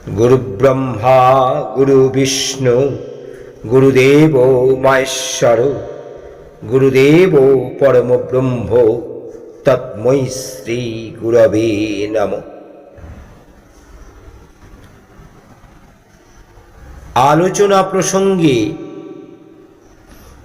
गुरु ब्रह्मा गुरु विष्णु गुरुदेव महेश्वर गुरुदेव परम ब्रह्म तस्मै श्री गुरवे नमः। आलोचना प्रसंगे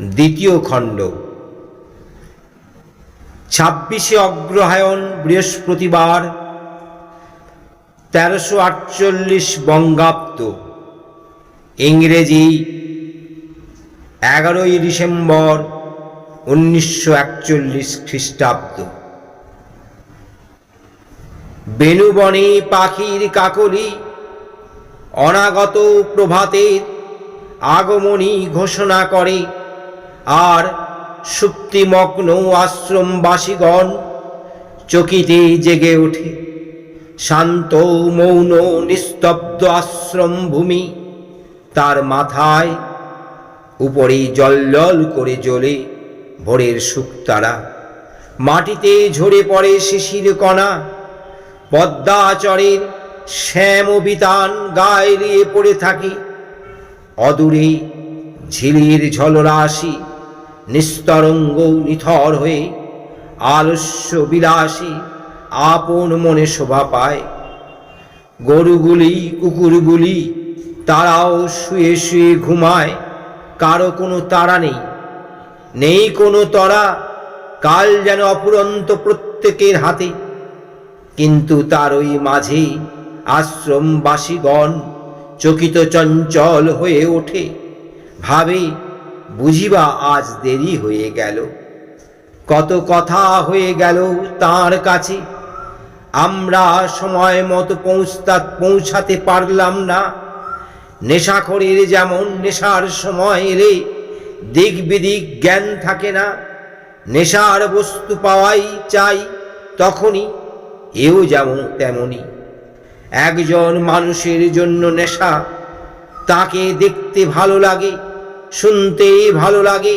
द्वितीय खंड 26 अग्रहायण बृहस्पतिवार 1348 बंगाब्द इंग्रेजी 11 डिसेम्बर 1941 ख्रीष्टाब्द। बेनुबने पाखिर काकली अनागत प्रभातेर आगमनी घोषणा करे और सुप्तिमग्न आश्रमवासीगण चकिते जेगे उठे। शांत मौन निस्तब्ध आश्रम भूमि तार माथाय उपरे जलजल करे ज्वले भोरेर शुकतारा। माटिते झरे पड़े शिशिर कणा। पद्माचरेर श्याम बितान गाয়ে লিয়ে पड़े থাকে। अदूरे झिलिर झलराशि निस्तरंग निथर हुए आलस्य বিলাসী आपन मने शोभा पाय। गरुगुली कुकुरगुली ताराओ शुए शुए घुमाय। कारो कोनो तारा नेই कोनो तरा। काल जेन अपुरন্ত प्रत्येकेर हाथे। किन्तु तार ओई माझे आश्रमवासीगण चकित चंचल हये ओठे। भावे बुझिबा आज देरी हये गेल। कत कथा हये गेल तार काछे। आमरा समय मतो पौঁছাতে पारलाम ना। नेशाखोरेर जेमन नेशार समय एले दिक बिदिक ज्ञान थाके ना। नेशार बस्तु पाওয়াই চাই তখনই। এও যেমন তেমনি। একজন মানুষের জন্য নেশা। তাকে দেখতে ভালো লাগে, শুনতে ভালো লাগে,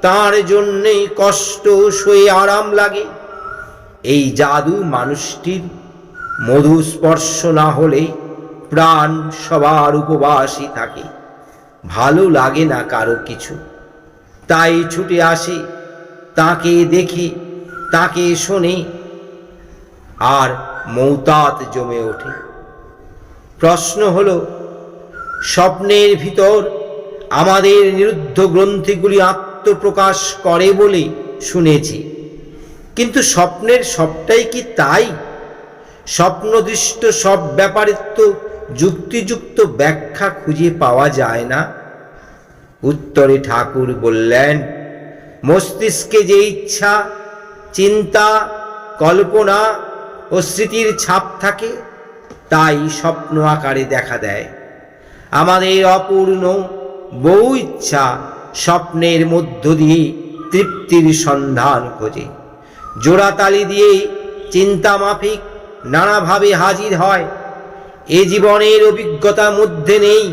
তার জন্যে কষ্ট সয়ে আরাম লাগে। এই জাদু মানুষটির মধু স্পর্শ না হলে প্রাণ সবার উপবাসী থাকে। ভালো লাগে না কারো কিছু, তাই ছুটে আসে, তাকে দেখে, তাকে শোনে, আর মৌতাত জমে ওঠে। প্রশ্ন হলো, স্বপ্নের ভিতর আমাদের নিরুদ্ধ গ্রন্থিগুলি আত্মপ্রকাশ করে বলে শুনেছি, কিন্তু স্বপ্নের সবটাই কি তাই? স্বপ্নদৃষ্ট সব ব্যাপারের তো যুক্তিযুক্ত ব্যাখ্যা খুঁজে পাওয়া যায় না। উত্তরে ঠাকুর বললেন, মস্তিষ্কে যে ইচ্ছা, চিন্তা, কল্পনা ও স্মৃতির ছাপ থাকে তাই স্বপ্ন আকারে দেখা দেয়। আমাদের অপূর্ণ বহু ইচ্ছা স্বপ্নের মধ্য দিয়ে তৃপ্তির সন্ধান খোঁজে। জোড়াতালি দিয়ে চিন্তা মাফিক নানাভাবে হাজির হয়। এ জীবনের অভিজ্ঞতার মধ্যে নেই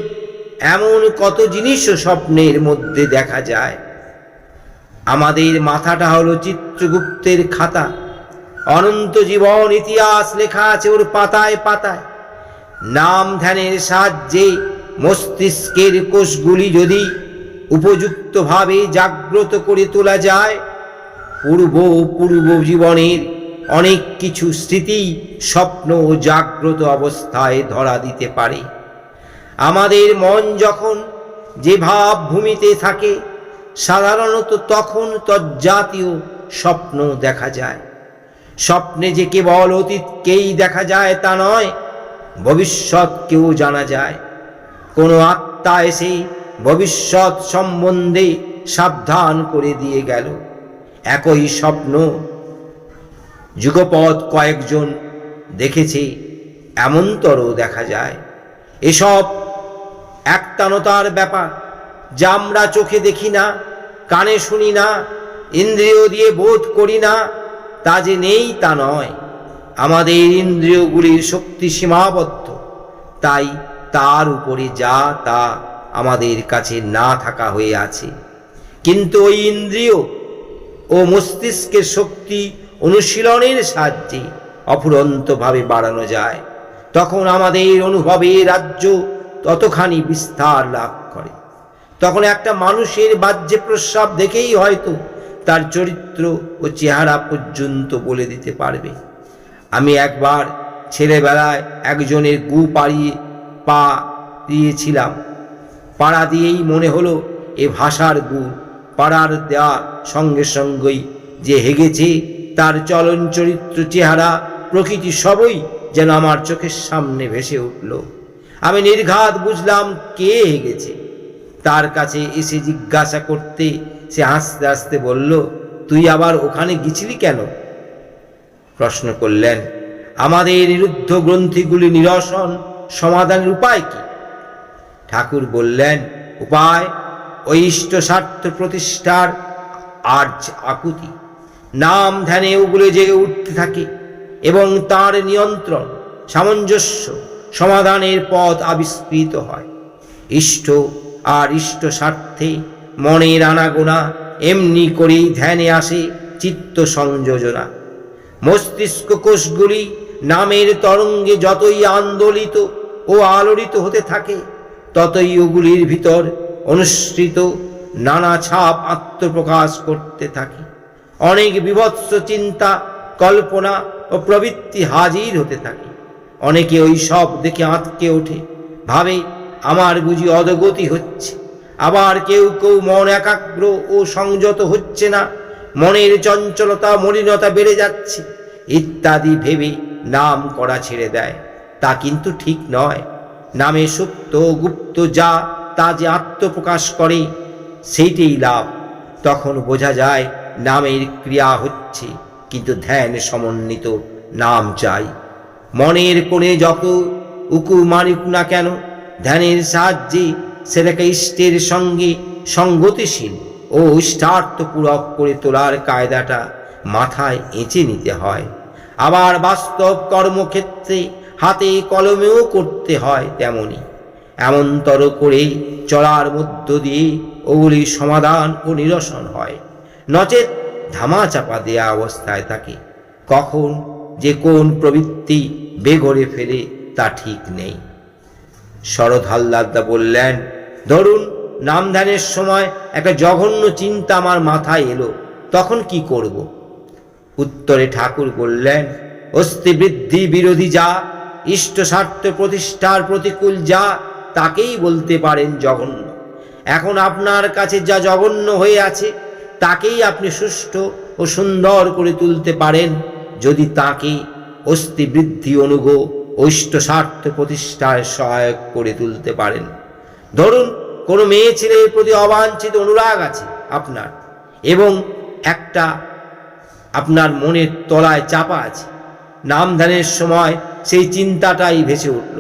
এমন কত জিনিসও স্বপ্নের মধ্যে দেখা যায়। আমাদের মাথাটা হলো চিত্রগুপ্তের খাতা। অনন্ত জীবন ইতিহাস লেখা আছে ওর পাতায় পাতায়। নাম ধ্যানের সাহায্যে মস্তিষ্কের কোষগুলি যদি উপযুক্তভাবে জাগ্রত করে তোলা যায়, পূর্ব জীবনের অনেক কিছু স্মৃতি স্বপ্ন ও জাগ্রত অবস্থায় ধরা দিতে পারে। আমাদের মন যখন যে ভাব ভূমিতে থাকে সাধারণত তখন তজ্জাতীয় স্বপ্ন দেখা যায়। স্বপ্নে যে কেবল অতীতকেই দেখা যায় তা নয়, ভবিষ্যৎকেও জানা যায়। কোনো আত্মা এসে ভবিষ্যৎ সম্বন্ধে সাবধান করে দিয়ে গেল। একই স্বপ্ন যুগপৎ কয়েকজন দেখেছে এমনতরও দেখা যায়। এসব একতানতার ব্যাপার, যা আমরা চোখে দেখি না, কানে শুনি না, ইন্দ্রিয় দিয়ে বোধ করি না। তা যে নেই তা নয়। আমাদের ইন্দ্রিয়গুলির শক্তি সীমাবদ্ধ, তাই তার উপরে যা তা আমাদের কাছে না থাকা হয়ে আছে। কিন্তু ওই ইন্দ্রিয় ও মস্তিষ্কের শক্তি অনুশীলনের সাহায্যে অফুরন্তভাবে বাড়ানো যায়। তখন আমাদের অনুভবে রাজ্য ততখানি বিস্তার লাভ করে। তখন একটা মানুষের বাহ্যে প্রস্রাব দেখেই হয়তো তার চরিত্র ও চেহারা পর্যন্ত বলে দিতে পারবে। আমি একবার ছেলেবেলায় একজনের গু পা দিয়েছিলাম। পাড়া দিয়েই মনে হলো এ ভাষার গু। পাড়ার দেওয়া সঙ্গে সঙ্গেই যে হেগেছে তার চলন চরিত্র চেহারা প্রকৃতি সবই যেন আমার চোখের সামনে ভেসে উঠল। আমি নির্ঘাত বুঝলাম কে হেগেছে। তার কাছে এসে জিজ্ঞাসা করতে সে হাসতে হাসতে বলল, তুই আবার ওখানে গেছিলি কেন? প্রশ্ন করলেন, আমাদের নিরুদ্ধ গ্রন্থিগুলি নিরসন সমাধানের উপায় কি? ঠাকুর বললেন, উপায় ওই ইষ্ট স্বার্থ প্রতিষ্ঠার আর্য আকুতি। নাম ধ্যানে ওগুলো জেগে উঠতে থাকে এবং তার নিয়ন্ত্রণ সামঞ্জস্য সমাধানের পথ আবিষ্কৃত হয়। ইষ্ট আর ইষ্ট স্বার্থে মনের আনাগোনা এমনি করেই ধ্যানে আসে চিত্ত সংযোজনা। মস্তিষ্ক কোষগুলি নামের তরঙ্গে যতই আন্দোলিত ও আলোড়িত হতে থাকে ততই ওগুলির ভিতর অনুসৃত নানা ছাপ আত্মপ্রকাশ করতে থাকে। অনেক বিভৎস চিন্তা কল্পনা ও প্রবৃত্তি হাজির হতে থাকে। অনেকে ওই সব দেখে আঁতকে ওঠে, ভাবে আমার বুঝি অধগতি হচ্ছে। আবার কেউ কেউ মন একাগ্র ও সংযত হচ্ছে না, মনের চঞ্চলতা মলিনতা বেড়ে যাচ্ছে ইত্যাদি ভেবে নাম করা ছেড়ে দেয়। তা কিন্তু ঠিক নয়। নামে সুপ্ত গুপ্ত যা তা যে আত্মপ্রকাশ করে সেইটাই লাভ। তখন বোঝা যায় নামের ক্রিয়া হচ্ছে, কিন্তু ধ্যান সমন্বিত নাম চাই। মনের কোণে যত উকু মারুক না কেন, ধ্যানের সাহায্যে সেটাকে ইষ্টের সঙ্গে সঙ্গতিশীল ও ইষ্টার্থপূরক করে তোলার কায়দাটা মাথায় এঁচে নিতে হয়। আবার বাস্তব কর্মক্ষেত্রে হাতে কলমেও করতে হয় তেমনি। এমনতর করে চলার মধ্য দিয়ে ওগুলি সমাধান ও নিরসন হয়। নচেত ধামাচাপা দেয়া অবস্থায় থাকে। কখন যে কোন প্রবৃত্তি বেঘরে ফেলে তা ঠিক নেই। শরৎ হালদারদা বললেন, ধরুন নাম ধ্যানের সময় একটা জঘন্য চিন্তা আমার মাথায় এলো, তখন কি করব? উত্তরে ঠাকুর বললেন, অস্থি বৃদ্ধি বিরোধী যা, ইষ্ট স্বার্থ প্রতিষ্ঠার প্রতিকূল যা, তাকেই বলতে পারেন জঘন্য। এখন আপনার কাছে যা জঘন্য হয়ে আছে তাকেই আপনি সুষ্ঠু ও সুন্দর করে তুলতে পারেন যদি তাকে অস্থি বৃদ্ধি অনুগ ইষ্ট স্বার্থ প্রতিষ্ঠায় সহায়ক করে তুলতে পারেন। ধরুন কোনো মেয়ে ছেলের প্রতি অবাঞ্ছিত অনুরাগ আছে আপনার, এবং একটা আপনার মনের তলায় চাপা আছে। নাম ধ্যানের সময় সেই চিন্তাটাই ভেসে উঠল।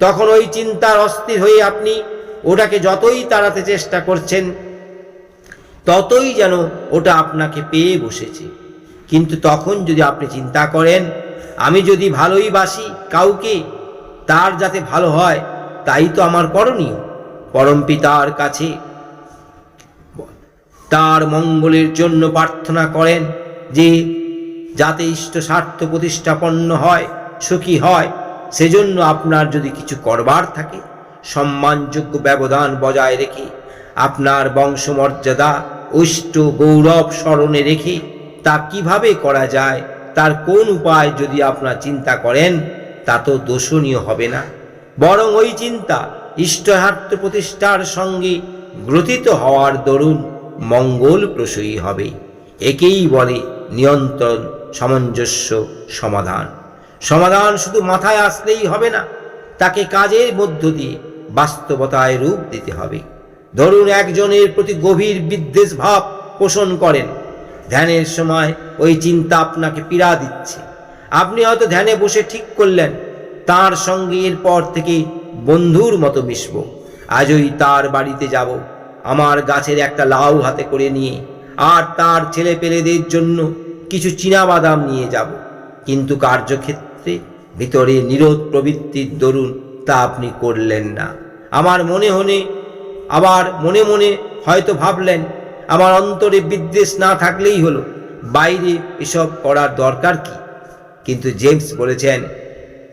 তখন ওই চিন্তার অস্থির হয়ে আপনি ওটাকে যতই তাড়াতে চেষ্টা করছেন ততই যেন ওটা আপনাকে পেয়ে বসেছে। কিন্তু তখন যদি আপনি চিন্তা করেন, আমি যদি ভালোই বাসি কাউকে, তার যাতে ভালো হয় তাই তো আমার করণীয়। পরম পিতার কাছে তার মঙ্গলের জন্য প্রার্থনা করেন যে যাতে ইষ্ট স্বার্থ প্রতিষ্ঠাপন্ন হয়, সুখী হয়। সেজন্য আপনার যদি কিছু করবার থাকে, সম্মানযোগ্য ব্যবধান বজায় রেখে আপনার বংশমর্যাদা ইষ্ট গৌরব স্মরণে রেখে তা কিভাবে করা যায় তার কোন উপায় যদি আপনার চিন্তা করেন, তা তো দোষণীয় হবে না, বরং ওই চিন্তা ইষ্টস্বার্থ প্রতিষ্ঠার সঙ্গে গ্রথিত হওয়ার দরুন মঙ্গল প্রসূয়ী হবে। একেই বলে নিয়ন্ত্রণ সামঞ্জস্য সমাধান। সমাধান শুধু মাথায় আসলেই হবে না, তাকে কাজের মধ্য দিয়ে বাস্তবতায় রূপ দিতে হবে। ধরুন একজনের প্রতি গভীর বিদ্বেষ ভাব পোষণ করেন, ধ্যানের সময় ওই চিন্তা আপনাকে পীড়া দিচ্ছে। আপনি হয়তো ধ্যানে বসে ঠিক করলেন তার সঙ্গে এরপর থেকে বন্ধুর মতো মিশব, আজই তার বাড়িতে যাব, আমার গাছের একটা লাউ হাতে করে নিয়ে, আর তার ছেলে পেলেদের জন্য কিছু চীনাবাদাম নিয়ে যাব। কিন্তু কার্যক্ষেত্রে ভিতরে নিরোধ প্রবৃত্তির দরুন তা আপনি করলেন না। আবার মনে মনে হয়তো ভাবলেন, আমার অন্তরে বিদ্বেষ না থাকলেই হলো, বাইরে এসব করার দরকার কি? কিন্তু জেমস বলেছেন,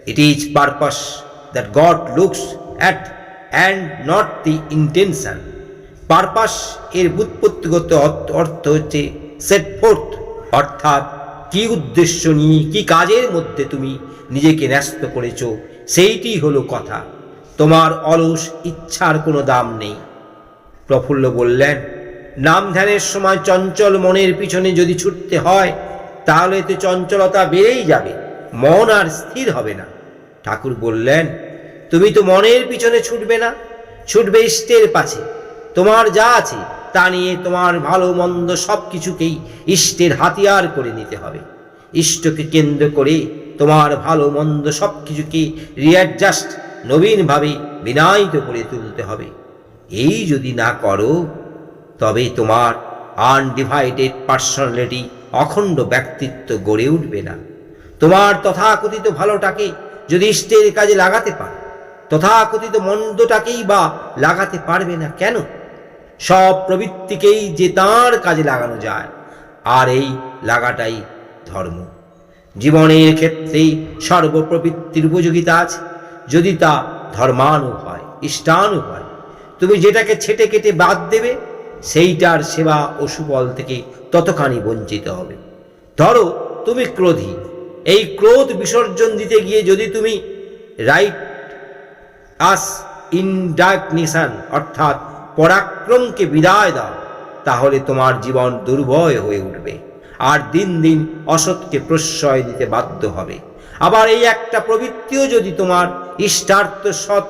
It is purpose that God looks at and not the intention. Purpose এর ব্যুৎপত্তিগত অর্থ হচ্ছে সেট ফোর্থ, অর্থাৎ কি উদ্দেশ্য নিয়ে কি কাজের মধ্যে তুমি নিজেকে ন্যস্ত করেছ সেইটি হলো কথা। তোমার অলস ইচ্ছার কোনো দাম নেই। প্রফুল্ল বললেন, নাম ধ্যানের সময় চঞ্চল মনের পিছনে যদি ছুটতে হয় তাহলে তো চঞ্চলতা বেড়েই যাবে, মন আর স্থির হবে না। ঠাকুর বললেন, তুমি তো মনের পিছনে ছুটবে না, ছুটবে ইষ্টের পাছে। তোমার যা আছে তা নিয়ে তোমার ভালো মন্দ সব কিছুকেই ইষ্টের হাতিয়ার করে নিতে হবে। ইষ্টকে কেন্দ্র করে তোমার ভালো মন্দ সব কিছুকে রিঅ্যাডজাস্ট, নবীনভাবে বিনায়িত করে তুলতে হবে। এই যদি না করো তবে তোমার আনডিভাইডেড পার্সোনালিটি, অখণ্ড ব্যক্তিত্ব গড়ে উঠবে না। তোমার তথাকথিত ভালোটাকে যদি ইষ্টের কাজে লাগাতে পারো, তথাকথিত মন্দটাকেই বা লাগাতে পারবে না কেন? সব প্রবৃত্তিকেই যে তাঁর কাজে লাগানো যায়, আর এই লাগাটাই ধর্ম। জীবনের ক্ষেত্রে সর্বপ্রবৃত্তির উপযোগিতা আছে, যদি তা ধর্মানু হয়, ইষ্টানু হয়। তুমি যেটাকে ছেটে কেটে বাদ দেবে সেইটার সেবা ও সুফল থেকে ততখানি বঞ্চিত হবে। ধরো তুমি ক্রোধী, এই ক্রোধ বিসর্জন দিতে গিয়ে যদি তুমি রাইট আস ইনডাগনিশন অর্থাৎ পরাক্রমকে বিদায় দাও, তাহলে তোমার জীবন দুর্বয় হয়ে উঠবে আর দিন দিন অসৎকে প্রশ্রয় দিতে বাধ্য হবে। আবার এই একটা প্রবৃত্তিও যদি তোমার ইষ্টার্থ সৎ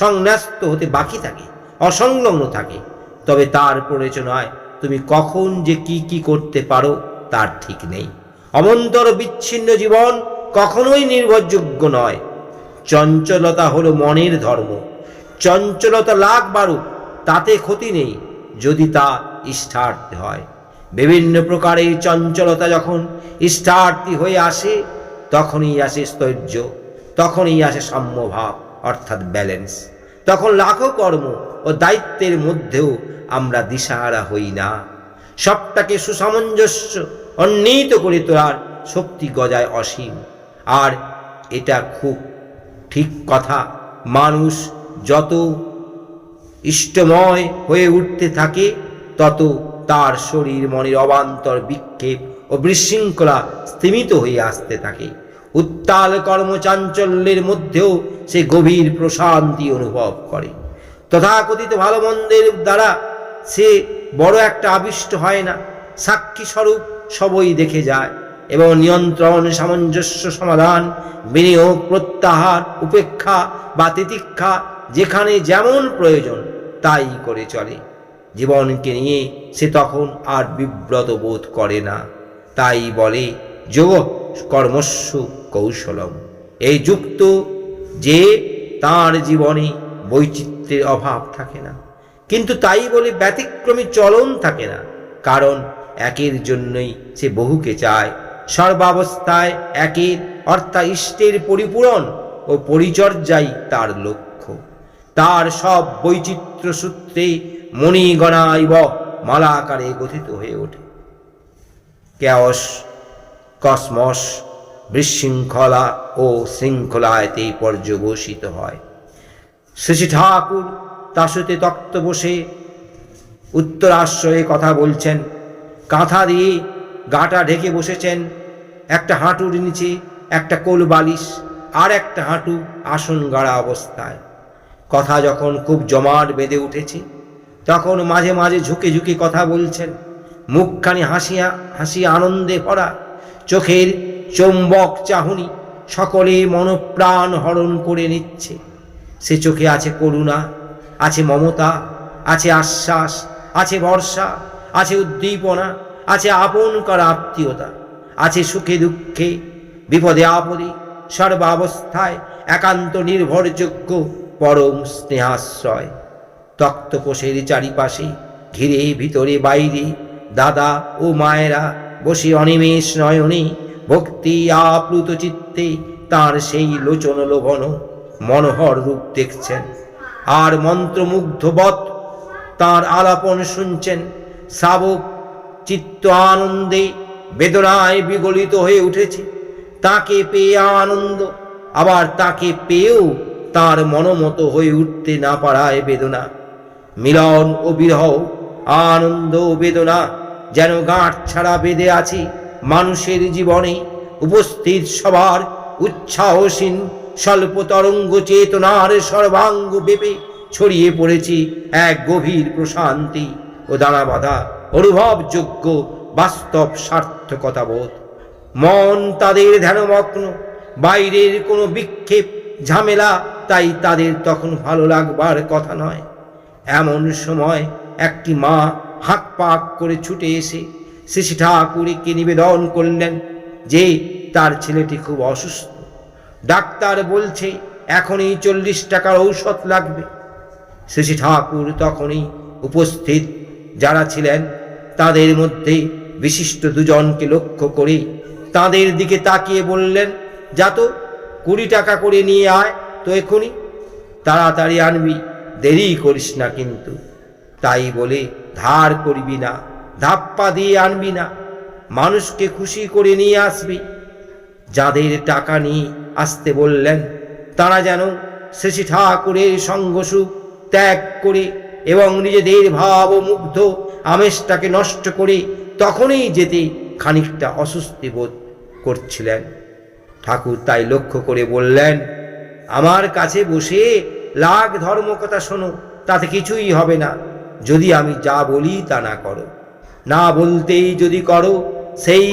সংন্যস্ত হতে বাকি থাকে, অসংলগ্ন থাকে, তবে তার প্রয়োজনায় তুমি কখন যে কি কি করতে পারো তার ঠিক নেই। অমন্তর বিচ্ছিন্ন জীবন কখনোই নির্ভরযোগ্য নয়। চঞ্চলতা হলো মনের ধর্ম। চঞ্চলতা লাখ বারুক, তাতে ক্ষতি নেই যদি তা ইষ্টার্থী হয়। বিভিন্ন প্রকারের চঞ্চলতা যখন ইষ্টার্থী হয়ে আসে তখনই আসে স্থৈর্য, তখনই আসে সাম্যভাব অর্থাৎ ব্যালেন্স। তখন লাখো কর্ম ও দায়িত্বের মধ্যেও আমরা দিশাহারা হই না। সবটাকে সুসামঞ্জস্য উন্নীত করে তোলার শক্তি গজায় অসীম। আর এটা খুব ঠিক কথা, মানুষ যত ইষ্টময় হয়ে উঠতে থাকে তত তার শরীর মনের অবান্তর বিক্ষেপ ও বিশৃঙ্খলা স্তিমিত হয়ে আসতে থাকে। উত্তাল কর্মচাঞ্চল্যের মধ্যেও সে গভীর প্রশান্তি অনুভব করে। তথাকথিত ভালো মন্দের দ্বারা সে বড় একটা আবিষ্ট হয় না, সাক্ষী স্বরূপ সবই দেখে যায় এবং নিয়ন্ত্রণ, সামঞ্জস্য, সমাধান, বিনিয়োগ, প্রত্যাহার, উপেক্ষা বা তিতিক্ষা যেখানে যেমন প্রয়োজন তাই করে চলে। জীবনকে নিয়ে সে তখন আর বিব্রত বোধ করে না। তাই বলে যোগ কর্মস্যু কৌশলম। এই যুক্ত যে তার জীবনে বৈচিত্র্যের অভাব থাকে না, কিন্তু তাই বলে ব্যতিক্রমী চলন থাকে না, কারণ একের জন্যই সে বহুকে চায়। সর্বাবস্থায় একের অর্থাৎ ইষ্টের পরিপূরণ ও পরিচর্যাই তার লক্ষ্য। তার সব বৈচিত্র্য সূত্রে মণিগণাইব মালাকারে গঠিত হয়ে ওঠে। ক্যাওস, কসমস বিশৃঙ্খলা ও শৃঙ্খলায়তেই পর্যবসিত হয়। শ্রী ঠাকুর তাসুতে তক্ত বসে উত্তরাশ্রয়ে কথা বলছেন। কাঁথা দিয়ে গাটা ঢেকে বসেছেন। একটা হাঁটুর নিচে একটা কোল বালিশ, আর একটা হাঁটু আসন গাড়া অবস্থায়। কথা যখন খুব জমাট বেঁধে উঠেছে তখন মাঝে মাঝে ঝুঁকে ঝুঁকে কথা বলছেন। মুখখানি হাসিয়া হাসিয়া আনন্দে ভরা, চোখের চৌম্বক চাহনি সকলে মনপ্রাণ হরণ করে নিচ্ছে। সে চোখে আছে করুণা, আছে মমতা, আছে আশ্বাস, আছে ভরসা, আছে উদ্দীপনা, আছে আপন করা আত্মীয়তা, আছে সুখে দুঃখে, বিপদে আপদে, সর্বাবস্থায় একান্ত নির্ভরযোগ্য পরম স্নেহাশ্রয়। তক্তপোষের চারিপাশে ঘিরে ভিতরে বাইরে দাদা ও মায়েরা বসে অনিমেষ নয়নে ভক্তি আপ্লুত চিত্তে তার সেই লোচন লোভন মনোহর রূপ দেখছেন, আর মন্ত্রমুগ্ধবৎ তাঁর আলাপন শুনছেন। শ্রাবক চিত্ত আনন্দে বেদনায় বিগলিত হয়ে উঠেছে। তাকে পেয়ে আনন্দ আবার তাকে পেয়েও তার মনোমতো হয়ে উঠতে না পারায় বেদনা। মিলন ও বিরহ, আনন্দ ও বেদনা যেন গাঁট ছাড়া বেঁধে আছে মানুষের জীবনে। উপস্থিত সবার উচ্ছ্বাসীন স্বল্প তরঙ্গ চেতনার সর্বাঙ্গ বেপে ছড়িয়ে পড়েছে এক গভীর প্রশান্তি ও দানা বাঁধা অনুভবযোগ্য বাস্তব সার্থকতা বোধ। মন তাদের ধ্যানমগ্ন, বাইরের কোনো বিক্ষেপ ঝামেলা তাই তাদের তখন ভালো লাগবার কথা নয়। এমন সময় একটি মা হাঁক পাক করে ছুটে এসে শ্রী ঠাকুরকে নিবেদন করলেন যে তার ছেলেটি খুব অসুস্থ, ডাক্তার বলছে এখনই 40 টাকার ঔষধ লাগবে। শ্রী ঠাকুর তখনই উপস্থিত যারা ছিলেন তাদের মধ্যে বিশিষ্ট দুজনকে লক্ষ্য করে তাদের দিকে তাকিয়ে বললেন, যা তো 20 টাকা করে নিয়ে আয় তো, এখনই তাড়াতাড়ি আনবি, দেরি করিস না কিন্তু। তাই বলে ধার করবি না, ধাপ্পা দিয়ে আনবি না, মানুষকে খুশি করে নিয়ে আসবি। যাদের টাকা নিয়ে আসতে বললেন তারা যেন শ্রী ঠাকুরের সঙ্গসুখ ত্যাগ করে এবং নিজেদের ভাব ও মুগ্ধ আমেজটাকে নষ্ট করে তখনই যেতে খানিকটা অস্বস্তি বোধ করছিলেন। ঠাকুর তাই লক্ষ্য করে বললেন, আমার কাছে বসে লাখ ধর্মকথা শোনো, তাতে কিছুই হবে না যদি আমি যা বলি তা না করো। না বলতেই যদি করো সেই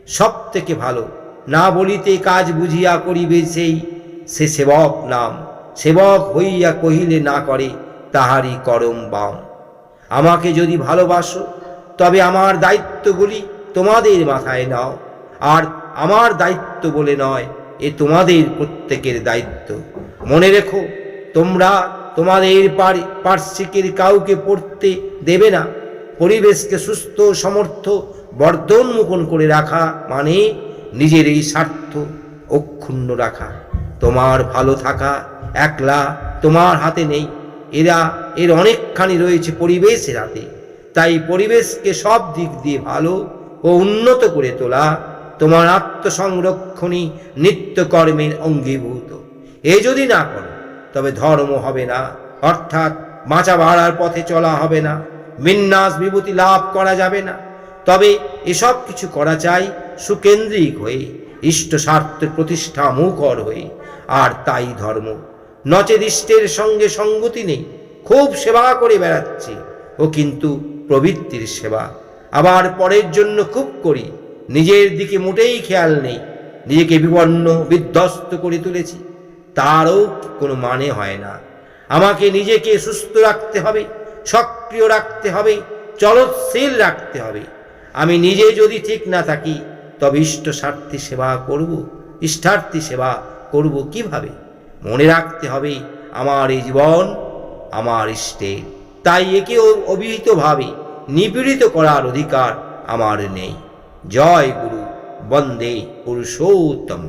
সব থেকে ভালো, না বলিতে কাজ বুঝিয়া করিবে সেই সে সেবক নাম। সেবক হইয়া কহিলে না করে তাহারই করম বাম। আমাকে যদি ভালোবাসো তবে আমার দায়িত্বগুলি তোমাদের মাথায় নাও, আর আমার দায়িত্ব বলে নয়, এ তোমাদের প্রত্যেকের দায়িত্ব। মনে রেখো, তোমরা তোমাদের পার্শ্বিকের কাউকে পড়তে দেবে না। পরিবেশকে সুস্থ সমর্থ বর্ধনমুখন করে রাখা মানে নিজের এই স্বার্থ অক্ষুণ্ণ রাখা। তোমার ভালো থাকা একলা তোমার হাতে নেই, এর অনেকখানি রয়েছে পরিবেশের হাতে। তাই পরিবেশকে সব দিক দিয়ে ভালো ও উন্নত করে তোলা তোমার আত্মসংরক্ষণী নিত্যকর্মের অঙ্গীভূত। এ যদি না করো তবে ধর্ম হবে না, অর্থাৎ বাঁচা বাড়ার পথে চলা হবে না, বিন্যাস বিভূতি লাভ করা যাবে না। তবে এসব কিছু করা চাই সুকেন্দ্রিক হয়ে, ইষ্ট স্বার্থের প্রতিষ্ঠা মুখর হয়ে। আর তাই ধর্ম। নচেত ইষ্টের সঙ্গে সঙ্গতি নেই, খুব সেবা করে বেড়াচ্ছি ও কিন্তু প্রবৃত্তির সেবা। আবার পরের জন্য খুব করি, নিজের দিকে মোটেই খেয়াল নেই, নিজেকে বিপন্ন বিধ্বস্ত করে তুলেছি, তারও কোনো মানে হয় না। আমাকে নিজেকে সুস্থ রাখতে হবে, সক্রিয় রাখতে হবে, চলৎশীল রাখতে হবে। আমি নিজে যদি ঠিক না থাকি তবে ইষ্ট স্বার্থী সেবা করব, ইষ্টার্থী সেবা করব কিভাবে? মনে রাখতে হবে আমার এই জীবন আমার ইষ্টের, তাই একে অভিহিতভাবে নিপীড়িত করার অধিকার আমার নেই। জয় গুরু, বন্দে পুরুষোত্তম।